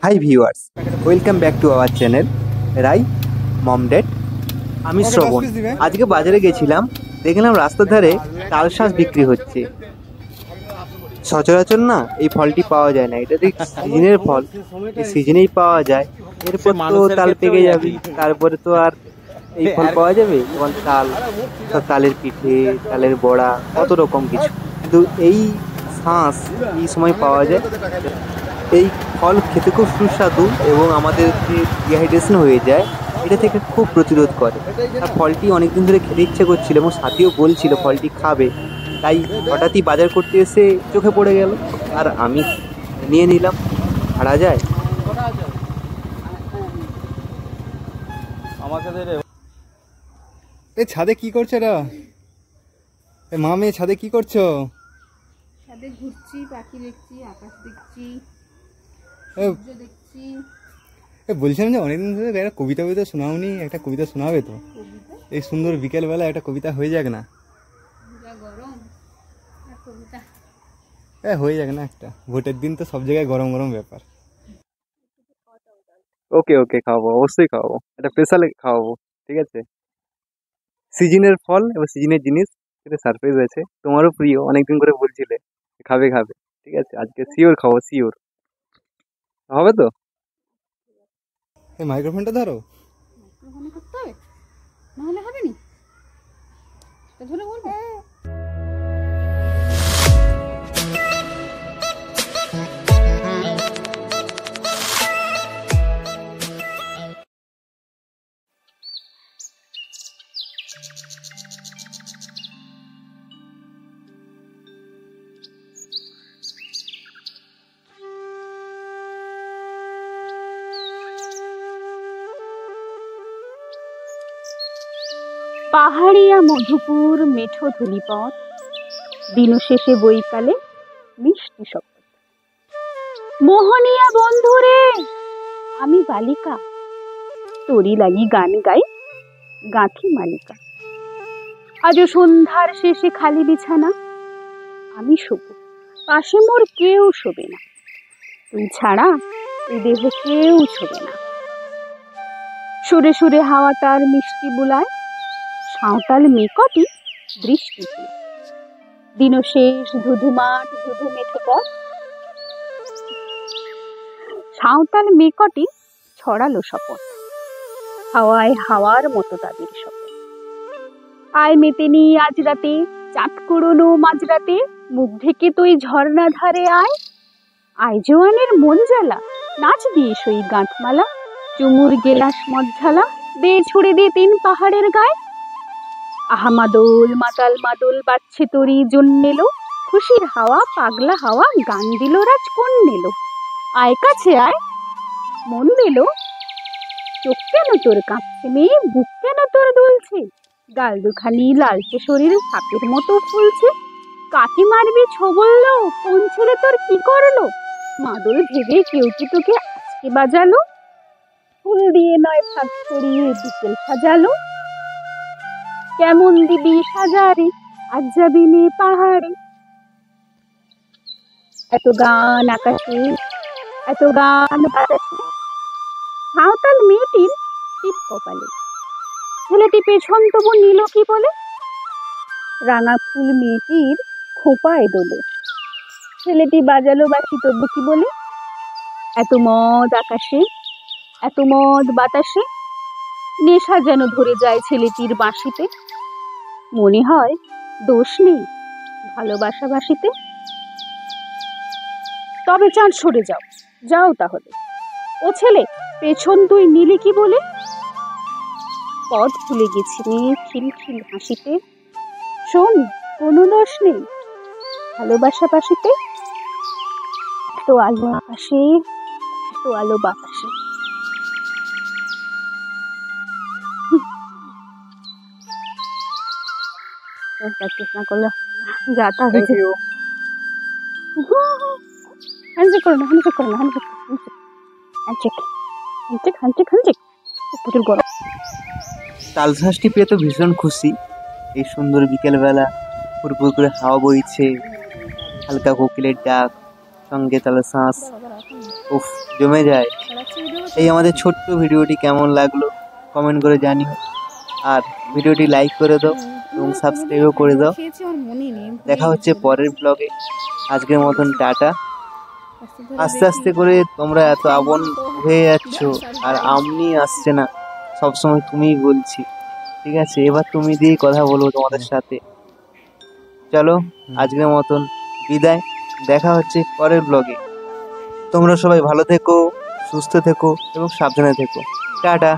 High viewers, welcome back to our channel Rai Mom Dad. আমি শ্রবণ। আজকে বাজারে গেছিলাম, দেখলাম রাস্তার ধারে তালশাঁস বিক্রি হচ্ছে। সচরাচর না এই ফলটি পাওয়া যায় না, এটা ঠিক সিজনের ফল, এই সিজনেই পাওয়া যায়। এরপর তো তাল পেকে যাবে, তারপরে তো আর এই ফল পাওয়া যাবে। যেমন তাল, সব তালের পিঠে, তালের বড়া, কত রকম কিছু। কিন্তু এই শাঁস এই সময় পাওয়া যায়। এই ফল খেতে খুব সুস্বাদু এবং আমাদের যে ডিহাইড্রেশন হয়ে যায় এটা থেকে খুব প্রতিরোধ করে। আর ফলটি অনেকদিন ধরে খেতে ইচ্ছে করছিল এবং সাথীও বলছিল ফলটি খাবে, তাই হঠাৎই বাজার করতে এসে চোখে পড়ে গেল আর আমি নিয়ে নিলাম। ছাড়া যায়? এ ছাদে কি করছো রা? এ মা মেয়ে ছাদে কি করছো? ছাদে ঘুরছি, পাখি দেখছি, আকাশ দেখছি, দেখছি। বলছিলাম যে অনেকদিন ধরে একটা কবিতা শোনাওনি, একটা কবিতা শোনাবে তো? এই সুন্দর বিকেলবেলা একটা কবিতা হয়ে যাক না? গরম কবিতা হয়ে যাক না একটা, ভোটের দিন তো সব জায়গায় গরম গরম ব্যাপার। ওকে ওকে, খাওয়াবো, অবশ্যই খাওয়াবো, এটা স্পেশাল খাওয়াবো। ঠিক আছে, সিজনের ফল এবং সিজনের জিনিস, এটা সারপ্রাইজ আছে। তোমারও প্রিয়, অনেকদিন করে বলছিলে খাবে খাবে। ঠিক আছে, আজকে শিওর খাবো, শিওর হবে তো। এই মাইক্রোফোনটা ধরো। মাইক্রোফোনে করতে হবে, নাহলে হবে নি। ধরে বলবো পাহাড়িয়া মধুপুর মেঠো ধূলিপথ, দিন শেষে বৈকালে মিষ্টি শপথ। মোহনিয়া বন্ধুরে আমি বালিকা, তোরি লাগি গান গাই গাঁথি মালিকা। আজও সন্ধ্যার শেষে খালি বিছানা, আমি শোব, পাশে মোর কেউ শোবে না। তুই ছাড়া এই দেহ কেউ শোবে না। সুরে সুরে হাওয়া তার মিষ্টি বুলায়, সাঁওতাল মেকটি দৃষ্টি তুলে। দিন শেষ ধুধু মাঠ, ধুধু মেঠো পথ, সাঁওতাল মেকটি ছড়ালো শপথ। হাওয়ায় হাওয়ার মতো তাদের শপথ। আয় মেতেনি আজ রাতে, চাঁদ কুড়োনো মাঝরাতে, মুখ ঢেকে তুই ঝর্ণা ধারে আয়। আয় জোয়ানের মন জ্বালা, নাচ দিয়ে সই গাঁঠমালা, চুমুর গেলাস মজ্জালা, দে ছুড়ে দে তিন পাহাড়ের গায়ে। আহা মাদল মাতাল মাদল বাজছে তোরই জন্যেলো, খুশির হাওয়া পাগলা হাওয়া গান দিল রাজ কোন নেলো। আয় কাছে আয় মন দিল, চোখ কেন তোর কাঁপছে মেয়ে, বুক কেন তোর দুলছে, গাল দুখানি লালচে শরীর সাপের মতো ফুলছে। কাকে মারবি ছোবলল, কোন ছেলে তোর কি করলো, মাদল ভেবে কেউ কি তোকে আজকে বাজালো। ফুল দিয়ে নয় ভাগ করিয়ে বিকেল সাজালো, কেমন দিবি সাজারে আজ যাবি নে পাহাড়ে। এত গান আকাশে, এত গান বাতাসে, সাঁওতাল মেয়েটির টিপ কপালে। ছেলেটি পেছন তবু নিল কি বলে, রাঙা ফুল মেয়েটির খোঁপায় দোলে। ছেলেটি বাজালো বাঁশি তবু কি বলে, এত মদ আকাশে, এত মদ বাতাসে, নেশা যেন ধরে যায় ছেলেটির বাঁশিতে। মনে হয় দোষ নেই ভালোবাসা বাসিতে। তবে চাঁদ সরে যাও, যাও তাহলে। ও ছেলে পেছন তুই নিলি কি বলে, পথ ভুলে গেছি মেয়ে খিলখিল হাসিতে। শোন কোনো দোষ নেই ভালোবাসা বাসিতে। এত আলো আকাশে, এত আলো বাতাসে। প্র্যাকটিস না করলে যাতা হয়েছে। হ্যান্ডশেক করো না, হ্যান্ডশেক করো না, handshake handshake handshake handshake handshake. প্রচুর গরম। তালশাঁসটি পেয়ে তো ভীষণ খুশি। এই সুন্দর বিকেলবেলা ফুরফুর করে হাওয়া বইছে, হালকা কোকিলের ডাক, সঙ্গে তালশাঁস। উফ জমে যায়। এই আমাদের ছোট্ট ভিডিওটি কেমন লাগলো কমেন্ট করে জানিও, আর ভিডিওটি লাইক করে দাও এবং সাবস্ক্রাইবও করে দাও। দেখা হচ্ছে পরের ব্লগে। আজকের মতন টাটা। আস্তে আস্তে করে তোমরা এত আপন হয়ে যাচ্ছ, আর আমনি আসছে না, সবসময় তুমিই বলছি। ঠিক আছে, এবার তুমি দিয়েই কথা বলবো তোমাদের সাথে। চলো আজকের মতন বিদায়, দেখা হচ্ছে পরের ব্লগে। তোমরা সবাই ভালো থেকো, সুস্থ থেকো এবং সাবধানে থেকো। টাটা।